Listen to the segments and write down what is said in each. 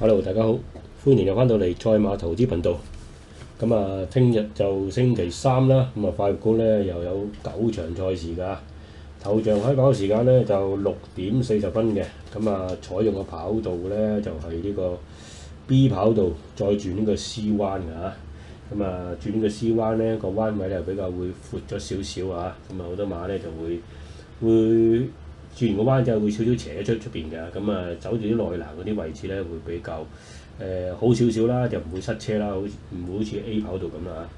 Hello，大家好，歡迎又翻到嚟賽馬投資頻道。咁啊，聽日就星期三啦，咁啊，快活谷咧又有9場賽事㗎。頭場開跑時間咧就6點40分嘅，咁啊，採用嘅跑道咧就係呢個 B 跑道，再轉呢個 C 灣㗎。咁啊，轉呢個 C 灣咧個彎位咧比較會闊咗少少啊，咁啊好多馬咧就會轉完個彎之後會少少斜出邊㗎，咁啊走住啲內欄嗰啲位置咧會比較好少少啦，就唔會塞車啦，唔會好似 A 跑道咁啦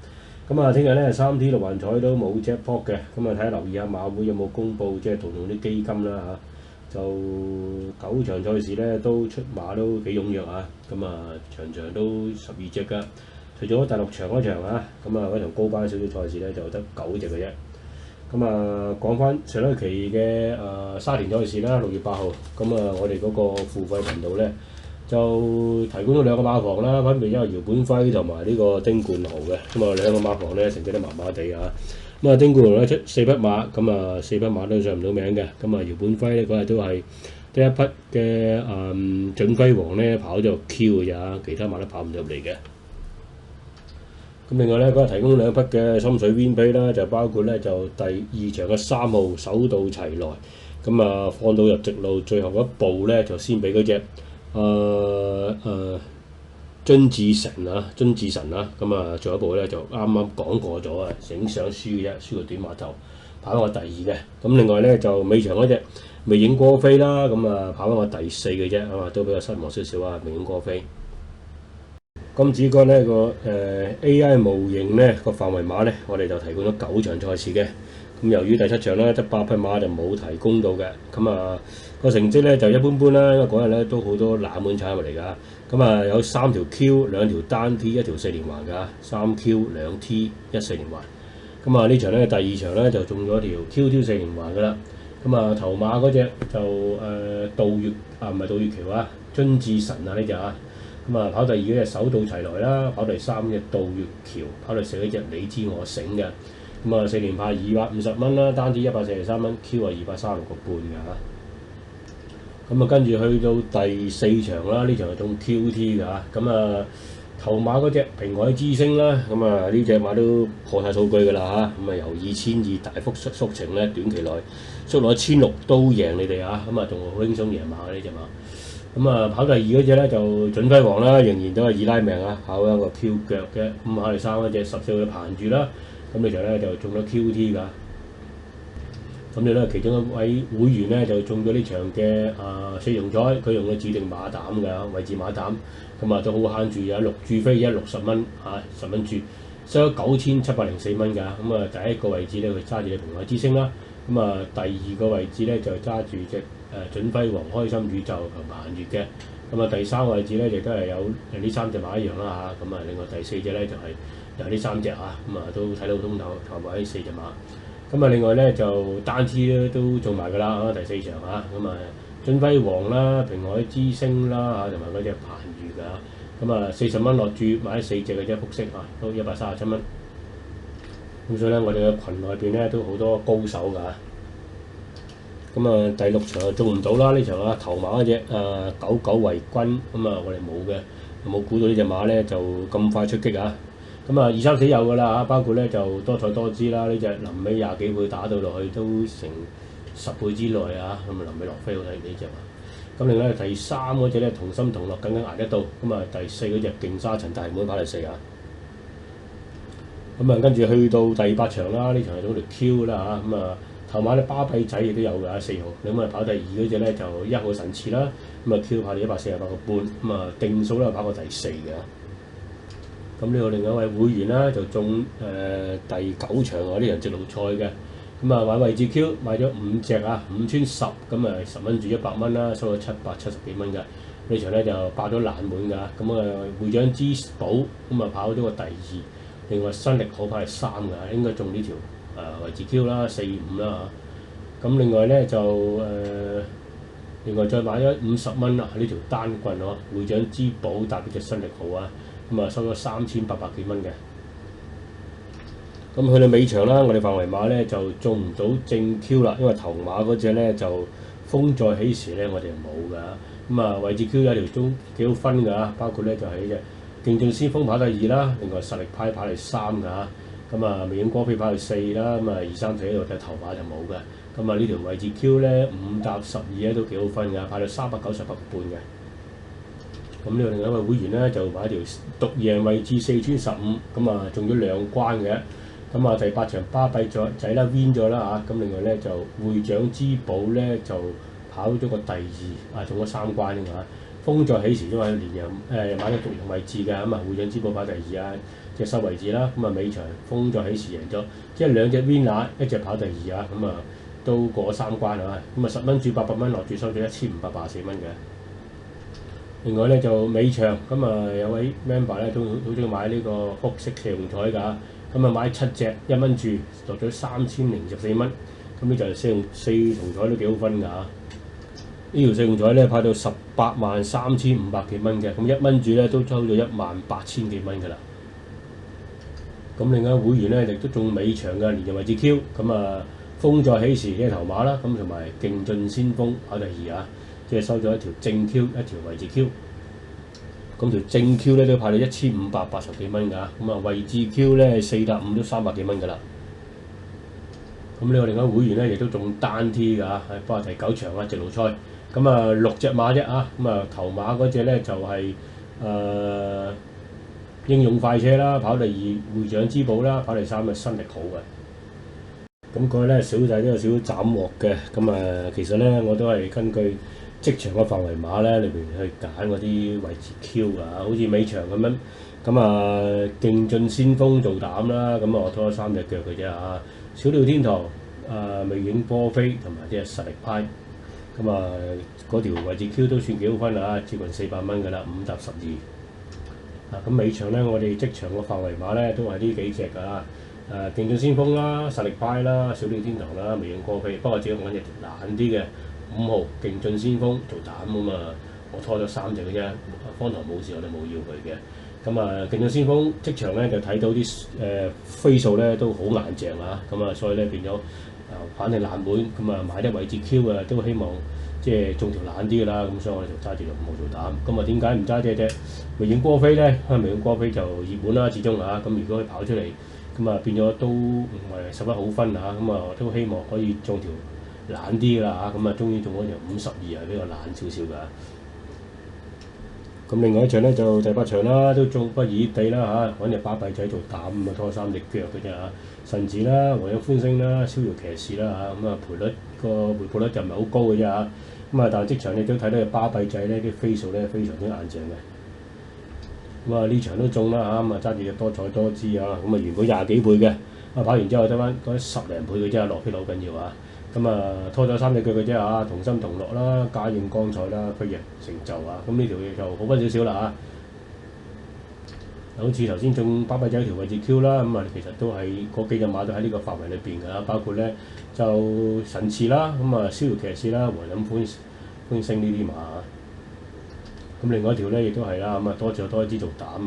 嚇。咁啊，聽日咧3T 六環彩都冇 jackpot 嘅，咁啊睇下留意下馬會有冇公佈即係動用啲基金啦嚇。就9場賽事咧都出馬都幾踴躍啊，咁啊場場都12隻㗎，除咗第6場嗰場啊，咁啊嗰場高班少少賽事咧就得9隻嘅啫。咁啊，講翻上一期嘅沙田賽事啦，6月8號，咁啊，我哋嗰個付費頻道咧就提供咗2個馬房啦，分別因為姚本輝同埋呢個丁冠豪嘅，咁啊2個馬房咧成績都麻麻地啊。咁啊，丁冠豪咧出4匹馬，咁啊4匹馬都上唔到名嘅，咁啊姚本輝咧嗰日都係得一匹嘅準輝王咧跑咗 Q 嘅咋，其他馬都跑唔入嚟嘅。咁另外咧，嗰日提供2匹嘅深水邊飛啦，就包括咧就第2場嘅3號手到齊來，咁啊放到入直路最後一步咧就先俾嗰隻津智神啊，咁啊最後一步咧就啱啱講過咗啊，影相輸嘅啫，輸個短碼頭，跑翻我第2嘅。咁另外咧就尾場嗰隻未影過飛啦，咁啊跑翻我第4嘅啫，啊都比較失望少少啊，未影過飛。咁至於呢個AI 模型咧個範圍馬咧，我哋就提供咗9場賽事嘅。咁由於第7場咧得8匹馬就冇提供到嘅，咁啊個成績咧就一般般啦，因為嗰日咧都好多冷門踩入嚟㗎。咁啊有3條 Q、2條單 T、1條4連環㗎，3 Q 2 T 1 4連環。咁啊呢場咧第2場咧就中咗條 QT 4連環㗎啦。咁啊頭馬嗰隻就杜月啊，唔係杜月橋啊，津智神啊呢隻啊。咁啊跑第2嗰隻手到齊來啦，跑第3隻杜月橋，跑第4嗰隻你知我醒嘅。咁啊4連派250蚊啦，單止143蚊 ，Q 啊236個半㗎嚇。咁啊跟住去到第4場啦，呢場係中 QT 㗎。咁啊頭馬嗰隻平海之星啦，咁啊呢隻馬都破晒數據㗎啦嚇。咁啊由2200大幅縮程咧，短期內縮落1600都贏你哋嚇。咁啊仲好輕鬆贏馬嘅呢隻馬。咁啊跑第2嗰隻咧就準輝王啦，仍然都係2拉命啊，跑一個飄腳嘅。咁跑第3嗰隻14號就盤住啦，咁呢場咧就中咗 QT 㗎。咁你咧其中一位會員咧就中咗呢場嘅4容彩，佢用嘅指定馬膽㗎，位置馬膽，咁啊都好慳住，有6注飛，60蚊嚇，10蚊注，收咗9704蚊㗎。咁啊第1個位置咧佢揸住你平海之星啦，咁啊第2個位置咧就揸住隻準輝王、開心宇宙同埋顏月嘅。咁啊第3個位置咧亦都係有呢3隻馬一樣啦嚇。咁啊另外第4隻咧就係又係呢3隻啊，咁啊都睇到通透頭位4隻馬。咁啊另外咧就單 T 咧都做埋㗎啦，第4場啊，咁啊準輝王啦、平海之星啦同埋嗰隻盤魚㗎。咁啊40蚊落注買咗4隻嘅啫，複式都137蚊。咁所以咧我哋嘅群內邊咧都好多高手㗎。咁啊第6場就做唔到啦，呢場啊頭馬嗰隻99為君，咁啊我哋冇嘅，冇估到呢隻馬咧就咁快出擊啊！咁啊2、3、4有㗎啦嚇，包括咧就多彩多姿啦，呢隻臨尾20幾倍打到落去都成10倍之內啊！咁啊臨尾落飛好睇呢隻馬。咁另外第3嗰隻咧同心同樂緊捱得到，咁啊第4嗰隻勁沙塵大滿跑第4啊。咁啊跟住去到第8場啦，呢場係到條 Q 啦嚇，咁啊頭馬咧巴閉仔亦都有㗎，4號。咁啊跑第2嗰隻咧就1號神賜啦，咁啊 Q 跑到148個半，咁啊定數咧跑過第4嘅。咁呢個另外一位會員啦就中第9場呢場直路賽嘅，咁啊買位置 Q 買咗5隻啊，5穿10，咁啊10蚊注100蚊啦，收咗770幾蚊㗎。呢場咧就爆咗冷門㗎，咁啊會長之寶咁啊跑咗個第2，另外新力好跑係3㗎，應該中呢條位置 Q 啦4、5啦嚇。咁另外咧就另外再買咗50蚊啦，呢條單棍會長之寶搭呢隻新力好啊。咁啊收咗3800幾蚊嘅。咁去到尾場啦，我哋範圍馬咧就中唔到正 Q 啦，因為頭馬嗰隻咧就風再起時咧，我哋冇㗎。咁啊，位置 Q 有條中幾好分㗎，包括咧就係隻勁進先鋒跑第2啦，另外實力派跑第3㗎。咁啊，微影歌飛跑第4啦，咁啊2、3、4呢度嘅頭馬就冇嘅。咁啊呢條位置 Q 咧5搭12咧都幾好分㗎，跑到398半嘅。咁呢度另外一位會員咧就買條獨贏位置4穿15，咁啊中咗2關嘅。咁啊第8場巴閉仔啦 win 咗啦嚇，咁另外咧就會長之寶咧就跑咗個第2，中咗3關㗎嘛。風再起時因為連贏買咗獨贏位置嘅，咁啊會長之寶跑第2啊，隻收位置啦。咁啊尾場風再起時贏咗，即係2隻 winner，一隻跑第2啊，咁啊都過咗3關啊。咁啊10蚊注800蚊落注收咗1584蚊嘅。另外咧就尾場咁啊有位 member 咧都好中意買呢個複式四重彩㗎，咁啊買7隻1蚊注落咗3024蚊，咁呢就係四重彩都幾好分㗎嚇。呢條四重彩咧派到183500幾蚊嘅，咁1蚊注咧都抽咗18000幾蚊㗎啦。咁另外會員咧亦都中尾場嘅連贏位置 Q， 咁啊風再起時嘅頭馬啦，咁同埋勁進先鋒跑第2啊。即係收咗一條正 Q， 一條位置 Q， 咁條正 Q 咧都派到1580幾蚊㗎，咁啊位置 Q 咧4搭5都300幾蚊㗎啦。咁呢個另外會員咧亦都中單 T 㗎，不過第9場啊直路賽，咁啊6隻馬啫啊，咁啊頭馬嗰隻咧就係、英勇快車啦，跑第2會長之寶啦，跑第3嘅新力好嘅。咁佢咧小弟都有少少斬獲嘅，咁其實咧我都係根據職場嘅範圍馬咧裏邊去揀嗰啲位置 Q 㗎，好似尾場咁樣，咁啊勁進先鋒做膽啦，咁我拖咗3隻腳嘅啫嚇，小鳥天堂、魅影波飛同埋啲實力派，咁嗰條位置 Q 都算幾好分啦，接近400蚊㗎啦，5搭12。咁尾場咧我哋職場嘅範圍馬咧都係呢幾隻㗎，勁進先鋒啦、實力派啦、小鳥天堂啦、魅影波飛，不過只係揾隻難啲嘅。5號勁進先鋒做膽咁啊，我拖咗3隻嘅啫，方頭冇事，我哋冇要佢嘅。咁勁進先鋒職場咧就睇到啲飛數咧都好硬淨啊，咁啊所以咧變咗反正冷門，咁啊買啲位置 Q 啊都希望即係中條懶啲㗎啦，咁所以我哋就揸住條5號做膽。咁點解唔揸隻啫？魅影波飛咧，魅影波飛就熱門啦，始終咁如果佢跑出嚟，咁變咗都唔係十分好分咁我都希望可以中條懶啲㗎啦嚇，咁終於中咗條52比較懶少少㗎。咁另外一場咧就第8場啦，都中不熱地啦揾隻巴閉仔做膽，咁拖3隻腳嘅啫嚇。神子啦、黃有歡星啦、逍遙騎士啦嚇，賠率個回報率就唔係好高嘅啫嚇。但係職場你都睇到隻巴閉仔咧啲飛數咧非常之硬淨嘅。呢場都中啦嚇，揸住隻多彩多姿原本20幾倍嘅，跑完之後得翻嗰10零倍嘅啫，落飛好緊要啊！拖咗3隻腳嘅啫嚇，同心同樂啦、嘉應光彩啦、飛躍成就咁呢條嘢就好翻少少啦好似頭先中巴閉仔條位置 Q 啦，其實都係嗰幾隻馬都喺呢個範圍裏邊㗎，包括咧就神賜啦，逍遙騎士啦、和飲歡星呢啲馬另外一條咧亦都係啦，多咗多一支做膽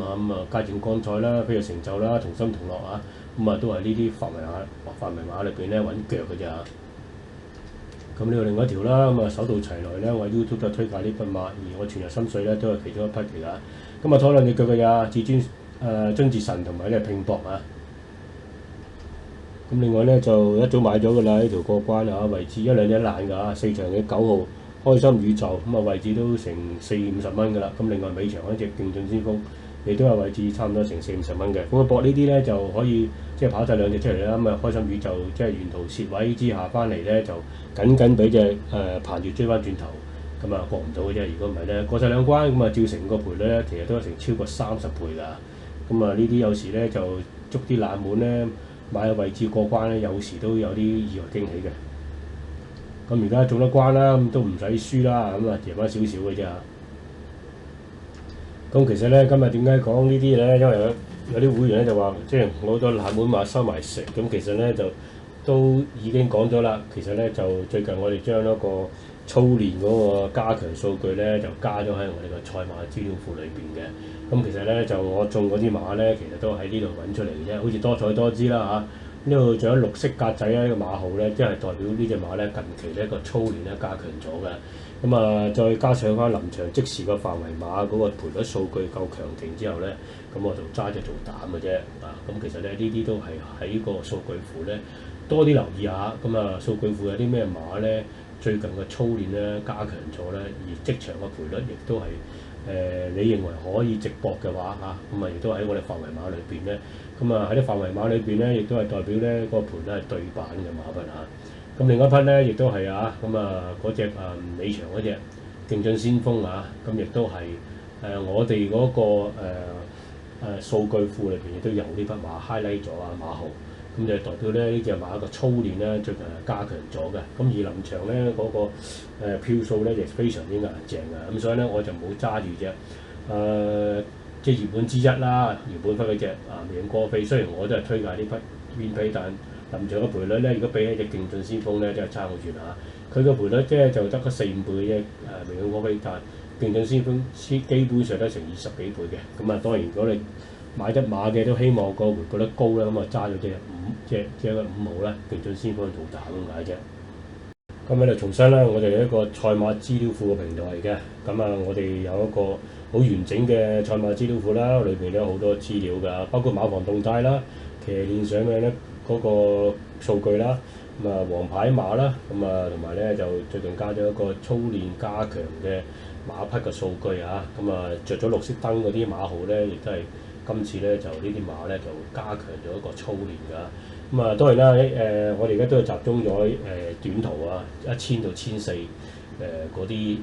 嘉應光彩啦、飛躍成就啦、同心同樂都係呢啲範圍馬裏邊咧揾腳嘅啫咁呢個另外一條啦，手到齊來咧，我 YouTube 都推介呢匹馬，而我全日心水咧都係其中一匹嚟㗎。拖兩隻腳嘅呀，至尊津捷神同埋呢拼搏另外咧就一早買咗㗎啦，呢條過關位置1、2隻爛㗎4場嘅9號開心宇宙位置都成40-50蚊㗎啦。另外尾場嗰隻勁進先鋒，亦都係位置差唔多成40-50蚊嘅。搏呢啲咧就可以即係跑晒2隻出嚟啦。開心宇宙即係沿途蝕位之下翻嚟咧，就緊俾隻彭越追翻轉頭，過唔到嘅啫。如果唔係咧，過晒2關照成個賠率咧，其實都係成超過30倍㗎。呢啲有時咧就捉啲冷門咧，買個位置過關咧，有時都有啲意外驚喜嘅。而家中得關啦，都唔使輸啦，贏翻少少嘅啫。其實咧，今日點解講呢啲咧？因為有啲會員咧就話，即係我個冷門馬收埋食。其實咧就都已經講咗啦。其實咧就最近我哋將一個操練嗰個加強數據咧，就加咗喺我哋個賽馬資料庫裏邊嘅。其實咧就我中嗰啲馬咧，其實都喺呢度揾出嚟嘅啫。好似多彩多姿啦呢度仲有綠色格仔咧，呢個馬號咧，即係代表呢隻馬咧近期呢個操練咧加強咗嘅。咁啊，再加上翻臨場即時個範圍馬嗰個賠率數據夠強勁之後咧，咁我就揸隻做膽嘅啫。咁其實咧呢啲都係喺個數據庫咧多啲留意下。咁數據庫有啲咩馬咧最近嘅操練咧加強咗咧，而即場嘅賠率亦都係你認為可以直博嘅話咁亦都喺我哋範圍馬裏邊咧。咁喺啲範圍馬裏邊咧，亦都係代表咧個盤咧係對版嘅馬匹咁另一匹咧，亦都係嗰隻尾場嗰隻競進先鋒咁亦都係我哋嗰個數據庫裏邊亦都有呢匹馬 highlight 咗馬號，咁就代表咧呢隻馬個操練咧最近係加強咗嘅。咁而臨場咧嗰個票數咧亦非常之硬淨嘅，咁所以咧我就冇揸住隻即係熱門之一啦，原本匹嗰隻名過飛，雖然我都係推介呢匹邊匹，但臨場嘅賠率咧，如果比起隻競進先鋒咧，真係差好遠佢個賠率即係就得個4、5倍嘅啫，名過飛，但競進先鋒基本上都成20幾倍嘅。咁當然如果你買得馬嘅都希望個回報率高啦，咁揸咗隻5號啦，競進先鋒做膽咁解啫。咁喺度重申啦，我哋有一個賽馬資料庫嘅平台嚟嘅。我哋有一個好完整嘅賽馬資料庫啦，裏邊咧好多資料㗎，包括馬房動態啦、騎練上嘅咧嗰個數據啦，黃牌馬啦，同埋咧就最近加咗一個操練加強嘅馬匹嘅數據着咗綠色燈嗰啲馬號咧，亦都係今次咧就呢啲馬咧就加強咗一個操練㗎。當然啦，我哋而家都係集中咗短途1000到1400嗰啲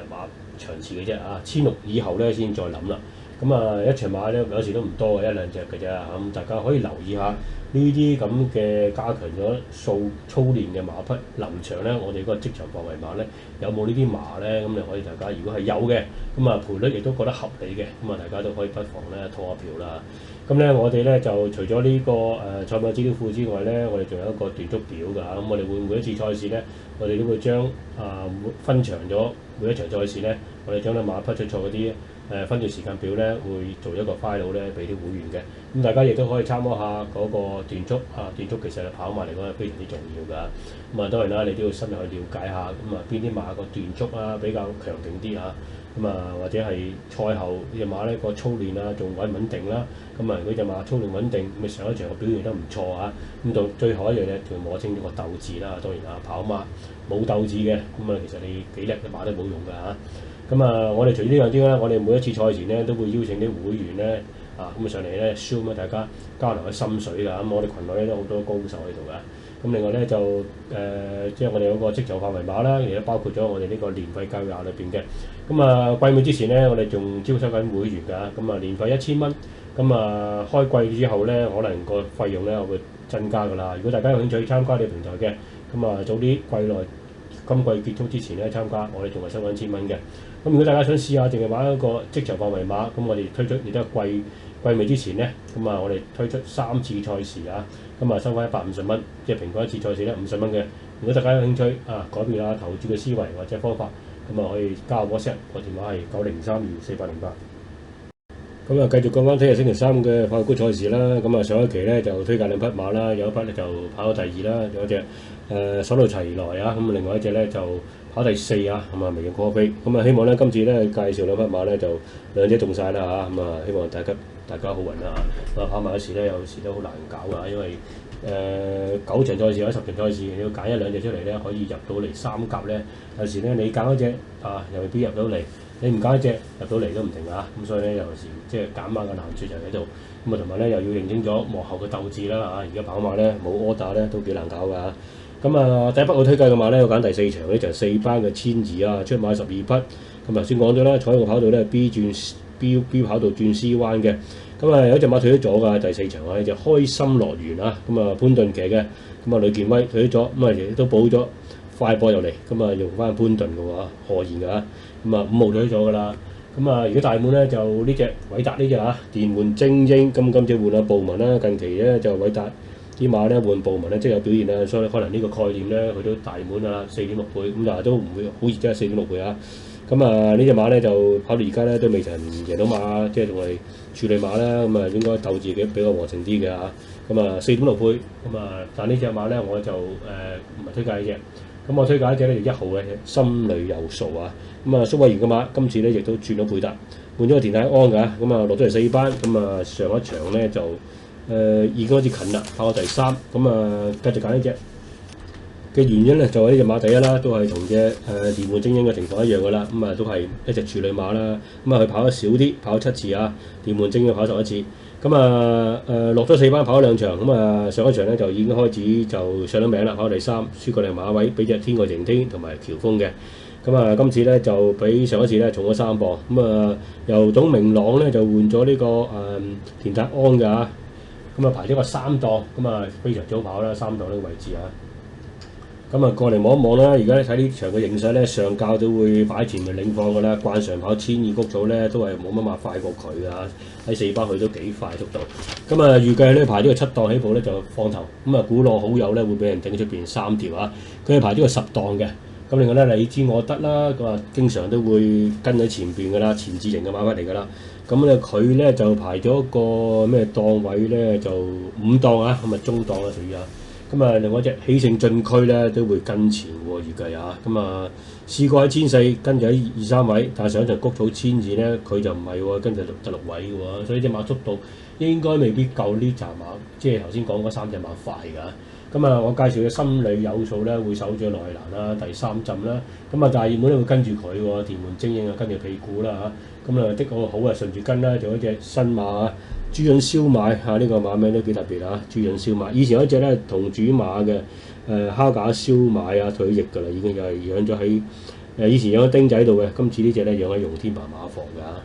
馬場次嘅啫1600以後咧先再諗啦。一場馬咧有時都唔多嘅，1、2隻嘅啫。大家可以留意下呢啲咁嘅加強咗操練嘅馬匹臨場咧，我哋嗰個職場範圍馬咧有冇呢啲馬咧？咁你可以大家如果係有嘅，賠率亦都覺得合理嘅，大家都可以不妨咧拖下票啦。我哋咧就除咗呢個賽馬資料庫之外咧，我哋仲有一個斷足表㗎。我哋會每一次賽事咧，我哋都會將分場咗每一場賽事咧，我哋將啲馬匹出賽嗰啲分段時間表咧，會做一個 file 咧俾啲會員嘅。大家亦都可以參考下嗰個斷足斷足其實跑馬嚟講係非常之重要㗎。當然啦，你都要深入去了解下邊啲馬個斷足比較強勁啲或者係賽後呢隻馬咧個操練仲穩唔穩定啦。如果隻馬操練穩定，上一場個表現都唔錯到最後一樣嘢就摸清咗個鬥志啦。當然跑馬冇鬥志嘅，其實你幾叻嘅馬都冇用㗎我哋除咗呢樣之外咧，我哋每一次賽前咧都會邀請啲會員咧上嚟咧 Zoom 大家交流下心水㗎。我哋群內咧都好多高手喺度㗎。另外咧就即係我哋有個職場範圍馬啦，亦都包括咗我哋呢個年費教育裏邊嘅。季尾之前咧，我哋仲招收緊會員㗎。年費1000蚊。開季之後咧，可能個費用咧會增加㗎啦。如果大家有興趣參加我哋平台嘅，早啲季內今季結束之前咧參加，我哋仲係收緊1000蚊嘅。如果大家想試下，淨係玩一個職場範圍馬，我哋推出亦都係季尾之前咧，我哋推出3次賽事收翻150蚊，即係平均一次賽事咧50蚊嘅。如果大家有興趣改變下投注嘅思維或者方法，可以加我 WhatsApp，我電話係90324808。繼續講翻聽日星期3嘅法官賽事啦。上一期咧就推介2匹馬啦，有一匹咧就跑到第2啦，有一隻手到齊來另外一隻咧就跑第4微型過飛。希望咧今次咧介紹2匹馬咧就兩者中晒啦希望大家好運啦跑馬嗰時咧有時都好難搞㗎，因為9場賽事或者10場賽事，你要揀1、2隻出嚟咧可以入到嚟3甲咧，有時咧你揀嗰隻又未必入到嚟。你唔揀一隻入到嚟都唔定所以咧有時即係揀馬嘅難處就喺度。同埋咧又要認清咗幕後嘅鬥志啦而家跑馬咧冇 order 咧都幾難搞㗎第一匹我推介嘅馬咧，我揀第4場呢就係4班嘅千二出馬12匹。頭先講咗啦，彩虹跑道咧 B 跑道轉 C 彎嘅。有一隻馬退咗㗎，第4場呢就開心樂園潘頓騎嘅。呂健威退咗，亦都補咗快播入嚟，用翻潘頓嘅喎，何言㗎5號退咗㗎啦。如果大滿咧就呢隻偉達呢隻電換精英，今次換下布文啦。近期咧就偉達啲馬咧換布文咧即係有表現所以可能呢個概念咧去到大滿4.6倍，但係都唔會好熱，即係4.6倍咁啊呢隻馬咧就跑到而家咧都未曾贏到馬，即係仲係處女馬啦。咁啊應該鬥志嘅比較和盛啲嘅嚇。咁啊4.6倍。咁啊但呢隻馬咧我就唔係推介呢隻。咁我推介一隻咧就1號嘅心裏有數啊。咁啊蘇偉賢嘅馬今次咧亦都轉咗配搭，換咗個田泰安㗎。咁啊落咗嚟4班。咁啊上一場咧就已經開始近啦，跑到第3。咁啊繼續揀呢隻。嘅原因咧就係呢隻馬第一啦，都係同隻電換精英嘅情況一樣噶啦，咁啊都係一隻處女馬啦，咁啊佢跑得少啲，跑7次啊，電換精英跑11次，咁啊落咗4班跑咗2場，咁啊上一場咧就已經開始就上咗名啦，跑到第3，輸過嚟馬位，俾隻天外晴天同埋喬峰嘅，咁啊今次咧就比上一次咧重咗3磅，咁啊由董明朗咧就換咗呢個田達安㗎嚇，咁啊排咗個3檔，咁啊非常早跑啦，3檔呢個位置啊。咁啊過嚟望一望啦，而家睇呢場嘅形勢咧，上教都會擺前面領放㗎啦。慣常跑1000谷組咧，都係冇乜馬快過佢㗎。喺4班去都幾快速度。咁啊預計咧排呢個7檔起步咧就放頭。咁啊古樂好友咧會俾人頂出邊3條啊。佢係排呢個10檔嘅。咁另外咧你知我得啦，咁啊經常都會跟喺前邊㗎啦，前置型嘅馬匹嚟㗎啦。咁咧佢咧就排咗個咩檔位咧就5檔啊，咁啊中檔啦屬於啊。咁啊，另外一隻喜勝進區咧都會跟前喎，預計啊。咁啊，試過喺1400跟住喺2、3位，但係上一場谷草1000咧，佢就唔係喎，跟住第6位嘅喎，所以隻馬速度應該未必夠呢扎馬，即係頭先講嗰3隻馬快㗎。咁啊，我介紹嘅心裏有數咧，會守住內欄啦，第3陣啦。咁啊，大熱門咧會跟住佢喎，電換精英啊，跟住屁股啦嚇。咁啊，的確好啊，順住跟啦，仲有一隻新馬啊。豬潤燒賣嚇，呢個馬名都幾特別啊！豬潤燒賣，以前有一隻咧同主馬嘅烤架燒賣啊，退役㗎啦，已經就係養咗喺以前養喺丁仔度嘅，今次呢隻咧養喺容天鵬馬房㗎嚇。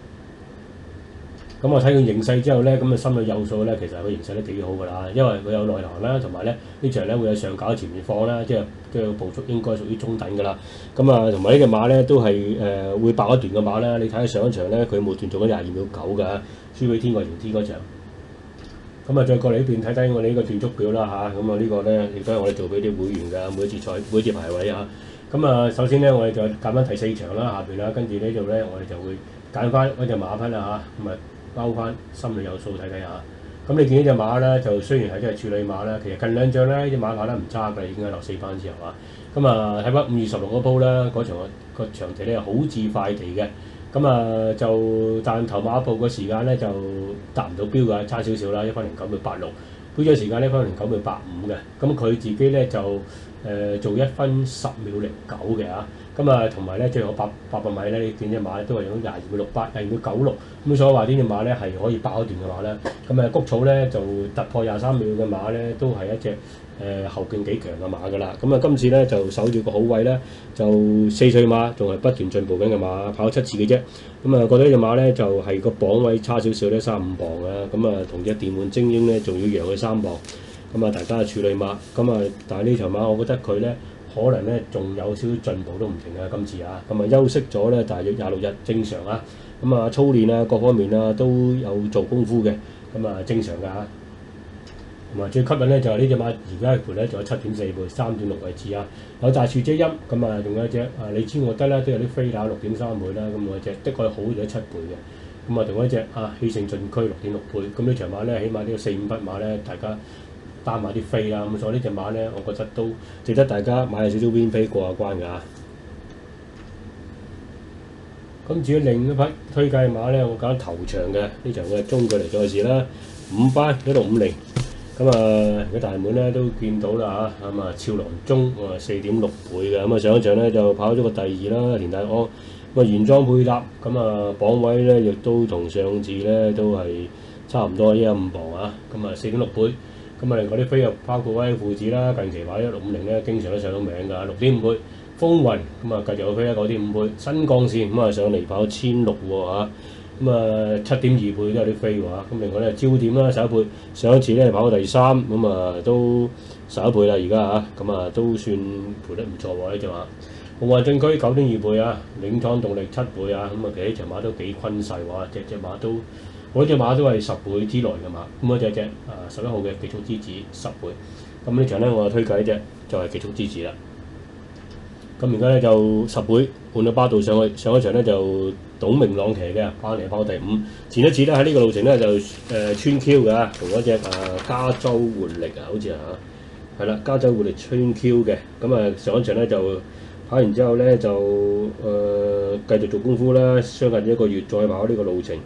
咁我睇佢形勢之後咧，咁啊心裏有數咧，其實佢形勢都幾好㗎啦，因為佢有內欄啦，同埋咧呢場咧會有上架喺前面放啦，即係步速應該屬於中等㗎啦。咁啊，同埋呢隻馬咧都係會爆一段嘅馬啦。你睇下上一場咧，佢末段做咗22秒9㗎，輸俾天外晴天嗰場。咁啊，再過嚟呢邊睇睇我哋呢個段速表啦嚇。咁啊呢個咧亦都係我哋做俾啲會員㗎，每一節排位啊。咁啊，首先咧我哋就揀翻第4場啦，下邊啦，跟住呢度咧我哋就會揀翻嗰隻馬匹啦嚇，咁啊包翻心裏有數睇睇下。咁你見呢隻馬咧，就雖然係真係處女馬啦，其實近2仗咧呢隻馬跑得唔差㗎，已經係落4班之後啊。咁啊睇翻5月16嗰鋪啦，嗰場個場地咧好似快地嘅。咁啊但頭馬步個時間咧就達唔到標㗎，差少少啦，1分09秒86。標準時間呢1分09秒85嘅。咁佢自己咧就做1分10秒09嘅嚇。咁啊同埋咧最後800米咧，你見隻馬都係用22秒68、22秒96。咁所以話呢隻馬咧係可以爆一段嘅馬咧。咁啊谷草咧就突破23秒嘅馬咧，都係一隻後勁幾強嘅馬㗎啦。咁啊今次咧就守住個好位咧，就4歲馬仲係不斷進步緊嘅馬，跑7次嘅啫。咁啊覺得呢隻馬咧就係個磅位差少少咧，35磅啊。咁啊同隻電換精英咧仲要讓佢3磅。咁啊大家係處女馬。咁啊但係呢場馬我覺得佢咧可能咧仲有少少進步都唔定啊，今次啊。咁啊休息咗咧大約26日正常啊。咁啊操練啊各方面啊都有做功夫嘅。咁啊正常㗎嚇。同埋最吸引咧就係呢隻馬而家嘅盤咧，仲有7.4倍、3.6位置啊，有大樹遮陰，咁啊仲有一隻你知我得啦，都有啲飛打6.3倍啦，咁我隻的確好咗7倍嘅，咁啊同一隻喜勝進區6.6倍，咁呢場馬咧起碼呢個4、5匹馬咧，大家擔埋啲飛啦，咁所以呢隻馬咧，我覺得都值得大家買少少 win pay 過下關㗎。咁至於另一匹推介馬咧，我揀頭場嘅呢場嘅中距離賽事啦，5班1650。咁啊，而家大門咧都見到啦嚇，咁啊俏郎中4.6倍嘅，咁啊上一場咧就跑咗個第2啦，田大安，咁啊原裝配搭，咁啊磅位咧亦都同上次咧都係差唔多115磅啊，咁啊4.6倍，咁啊另外啲飛又包括威父子啦，近期跑1650咧經常都上到名㗎，6.5倍，風雲咁啊繼續有飛啦9.5倍，新幹線咁啊上嚟跑1600喎嚇。咁啊7.2倍都有啲飛喎，咁另外咧焦點啦11倍，上一次咧跑到第3，咁啊都11倍啦而家嚇，咁啊都算賠得唔錯喎呢隻馬。紅運進區9.2倍啊，領創動力7倍啊，咁啊其實呢場馬都幾均勢喎，隻馬都嗰隻馬都係10倍之內嘅馬，咁嗰隻11號嘅極速之子10倍，咁呢場咧我推介一隻就係極速之子啦。咁而家咧就10倍換咗巴度上去，上一場咧就董明朗騎嘅，跑嚟跑第5。前一次咧喺呢個路程咧就穿 Q 㗎，同嗰隻加州活力啊，好似係啦，加州活力穿 Q 嘅。咁上一場咧就跑完之後咧就繼續做功夫啦，相隔1個月再跑呢個路程。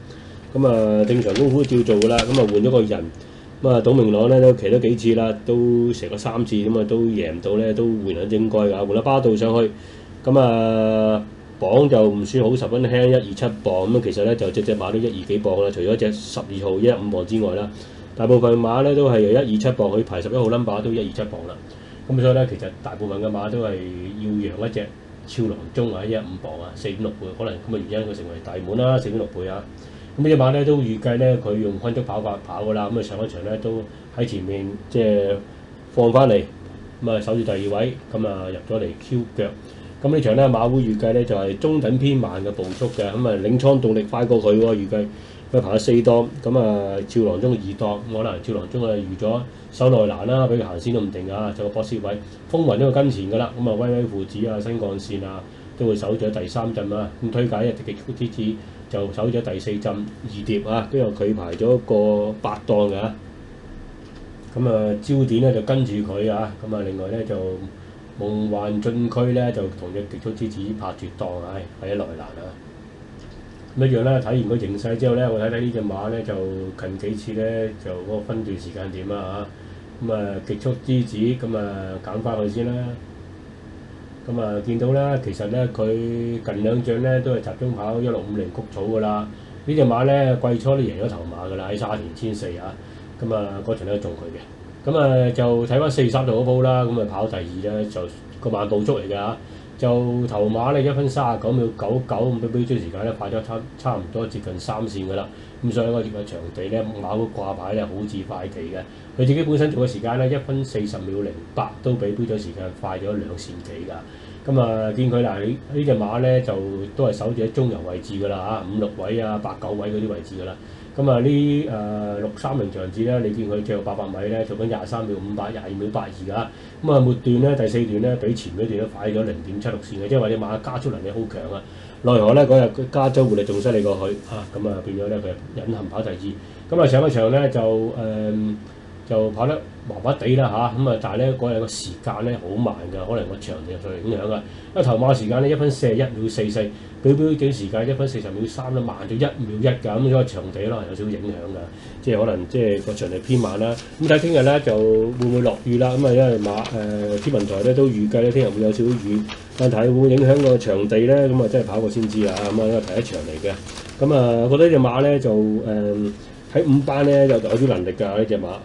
咁正常功夫照做㗎啦。咁換咗個人。董明朗咧都騎咗幾次啦，都成個3次，都贏唔到咧，都換人應該㗎，換咗巴度上去。磅就唔算好十分輕，127磅咁。其實咧就隻馬都120幾磅啦，除咗隻12號115磅之外啦，大部分馬咧都係由127磅去排11號 number 都127磅啦。咁所以咧其實大部分嘅馬都係要讓一隻超郎中啊115磅啊4.6倍，可能咁嘅原因佢成為大滿啦4.6倍啊。咁呢隻馬咧都預計咧佢用昆速跑法跑㗎啦，上一場咧都喺前面即係放翻嚟，守住第2位，入咗嚟 Q 腳。咁呢場咧馬會預計咧就係中等偏慢嘅步速嘅，領倉動力快過佢喎，預計佢跑咗4檔，超郎中2檔，可能超郎中預咗手內欄啦，俾佢行先都唔定㗎，就個博士位，風雲都會跟前㗎啦，威威父子啊、新幹線啊都會守咗第3陣啊，咁推介一極速之子就守咗第4陣2碟啊，跟住佢排咗個8檔㗎，焦點咧就跟住佢啊，另外咧就夢幻進區咧就同隻極速之子拍絕檔，係一來難啊！咁一樣啦，睇完個形勢之後咧，我睇呢隻馬咧就近幾次咧就嗰個分段時間點啦極速之子揀翻佢先啦。見到咧，其實咧佢近2仗咧都係集中跑1650谷草㗎啦。呢隻馬咧季初都贏咗頭馬㗎啦，喺沙田1400啊。嗰場都中佢嘅。就睇翻43度嗰鋪啦，跑第2咧就個慢步速嚟㗎。就頭馬咧1分39秒99，咁比標準時間咧快咗差唔多接近3線㗎啦。所以個場地咧馬會掛牌咧好似快騎嘅。佢自己本身做嘅時間咧1分40秒08，都比標準時間快咗2線幾㗎。見佢呢隻馬咧就都係守住喺中游位置㗎啦5、6位啊8、9位嗰啲位置㗎啦。630場次咧，你見佢最後800米咧做緊23秒58、22秒82㗎。末段咧第4段咧比前嗰段都快咗0.76線嘅，即係話隻馬加速能力好強啊！奈何咧嗰日加州活力仲犀利過佢變咗咧佢隱含跑第2。上一場咧就跑得麻麻地啦但係咧嗰日個時間咧好慢㗎，可能個場地受影響㗎。因為頭馬時間咧1分41秒44，比標準時間1分40秒3啦，慢咗1秒1㗎，所以場地可能有少少影響㗎，即係可能即係個場地偏慢啦。睇聽日咧就會唔會落雨啦？因為天文台咧都預計咧聽日會有少少雨，但係會唔會影響個場地咧？真係跑過先知啊！因為第一場嚟嘅，我覺得呢隻馬咧就喺5班咧有啲能力㗎呢隻馬，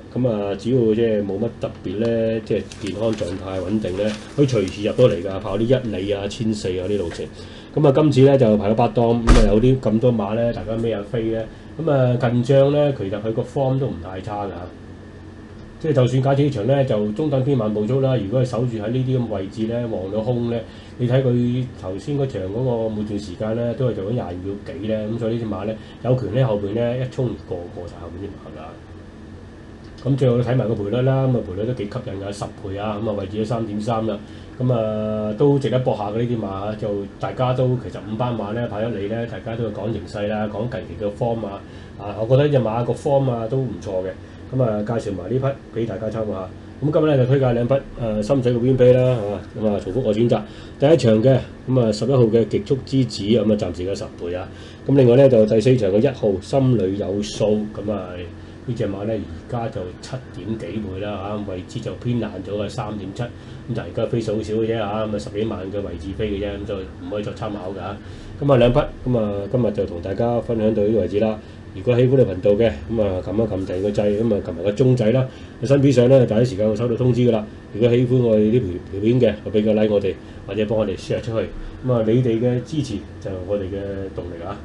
只要即係冇乜特別咧，即係健康狀態穩定咧，可以隨時入到嚟㗎，跑啲1里啊、1400啊啲路程。今次咧就排咗8檔，有啲咁多馬咧，大家孭下飛咧。近仗咧，其實佢個 form 都唔太差㗎。即係就算假設呢場咧就中等偏慢步速啦，如果係守住喺呢啲咁位置咧，望到空咧，你睇佢頭先嗰場嗰個每段時間咧都係做緊22秒幾咧，所以呢隻馬咧有權咧後邊咧一衝而過晒後邊啲馬㗎。最後睇埋個賠率啦，賠率都幾吸引㗎，10倍啊，位置都3.3啦，都值得搏下嘅呢啲馬就大家都其實5班馬咧跑1里咧，大家都會講形勢啦，講近期嘅 form 我覺得呢隻馬個 form 都唔錯嘅。介紹埋呢匹俾大家參考下。今日咧就推介2匹深水嘅 win play 啦重複我選擇第一場嘅11號嘅極速之子暫時嘅10倍啊。另外咧就第4場嘅1號心裏有數呢隻馬咧而家就7點幾倍啦位置就偏難咗嘅3.7，就而家飛數好少嘅啫10幾萬嘅位置飛嘅啫，就唔可以作參考㗎。2匹今日就同大家分享到呢個位置啦。如果喜歡你頻道嘅撳一撳訂個掣，撳埋個鐘仔啦。新片上咧第一時間會收到通知㗎啦。如果喜歡我哋啲條片嘅，就俾個 like 我哋，或者幫我哋 share 出去。你哋嘅支持就係我哋嘅動力啊！